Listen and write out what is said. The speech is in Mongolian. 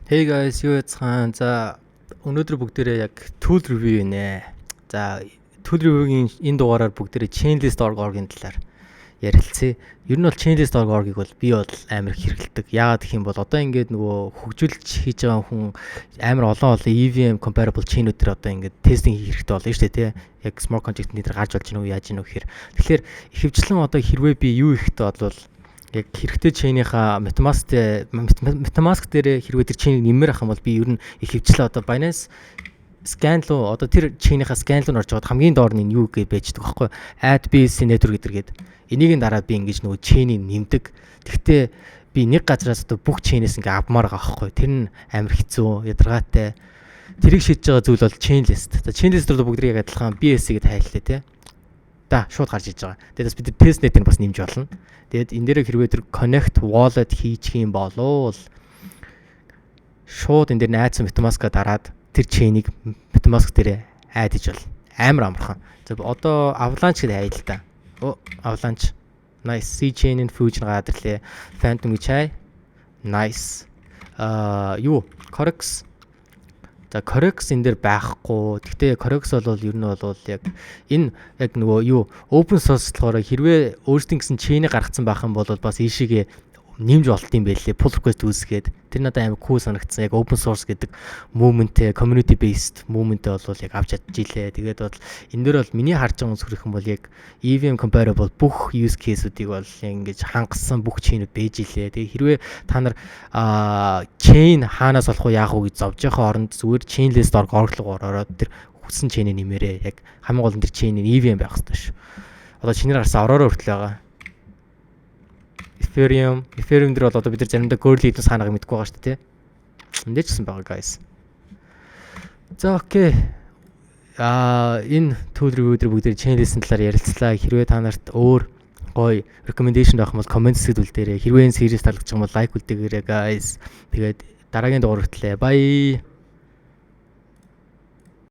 Hey guys, юу яцхан. За өнөөдөр бүгдээрээ яг tool review нэ. За tool review-гийн энэ дугаараар бүгдээрээ chainlist.org-ын талаар ярилцъя. Ер нь бол chainlist.org-ыг бол би бол амар хэрэгэлдэг. Яагаад гэх юм бол одоо ингээд нөгөө хөгжүүлж хийж байгаа хүн амар олон EVM comparable chain-үүд төр одоо ингээд тестинг хийх хэрэгтэй болно шүү дээ, тий. Яг smart contract-ний дээр гарч болж гинөө яаж гинөө гэхээр. Тэгэхээр ихэвчлэн одоо хэрвээ би юу ихэхтэй бол яг хэрэгтэй chain-ийнхаа metamask дээр хэрвээ тэр chain-ийг нэмэр ах юм бол би ер нь их хвчлээ одоо Binance scan руу одоо тэр chain-ийнхаа scan руу орж байгаа хамгийн доор нь юу гэж байждаг байхгүй add BSC network гэдэргээд энийгийн дараа би ингэж нөгөө chain-ийг нэмдэг. Тэгвэл би нэг газараас одоо бүх chain-ээс ингээ авмаар байгаа байхгүй. Тэр нь амар хэцүү, ядаргаатай. Тэрийг шийдэж байгаа зүйл бол chainlist. За chainlist руу бүгдийг яг адилхан BSC гэдээ хайлтаа тий. Шууд гарч иж байгаа. Тэгээс бид testnet-ийг бас нэмж болно. Тэгээд энэ дээр хэрвээ тэр connect wallet хийчих юм болов шууд энэ дээр найдсан metamask-а дараад тэр chain-ийг metamask дээр add хийж болно. Амар амархан. За одоо avalanche гэдэг айл та. Avalanche. Nice. C chain-ийн fusion гадарлаа. Phantom гэж хай. Nice. Corex. За Corex энэ дээр байхгүй. Гэхдээ Corex бол ер нь бол яг энэ яг нөгөө open source болохоор хэрвээ өөрсдийн гэсэн chain-ийг гаргацсан байх юм бол бас ийшээгээ нэмж болт юм байлээ. Pull request үүсгээд тэр надад амар cool санагдсан. Яг open source гэдэг movement, community based movement бол яг авч чадчихилээ. Тэгээд бол энэ дээр бол миний харж байгаа сүрэх юм бол яг EVM comparable бүх use case-үүдийг бол ингэж хангасан бүх chain-үүд бэж илээ. Тэгээд хэрвээ та нар chain хаанаас болох уу яах вэ гэж зовж байгаа оронд зүгээр chainlist.org руу ороод тэр хүссэн chain-ийг нэмээрээ. Яг хамгийн гол нь тэр chain-ийн EVM байх хэрэгтэй шүү. Одоо чинээр гарсан ороороо хүртэл байгаа. Ethereum дээр бол одоо бид нар заримдаа girly эдэн санааг мэдгүй байгаа шүү дээ, тий. Эндээ ч гэсэн байгаа guys. За окей. Энэ tool review дээр бүгд chainlist-ийн талаар ярилцлаа. Хэрвээ та нарт өөр гоё recommendation байх юм бол comment хэсэгт үлдээрэй. Хэрвээ энэ series таалагдчих юм бол like үлдээгээрэй guys. Тэгээд дараагийн дугаар хүртэл bye.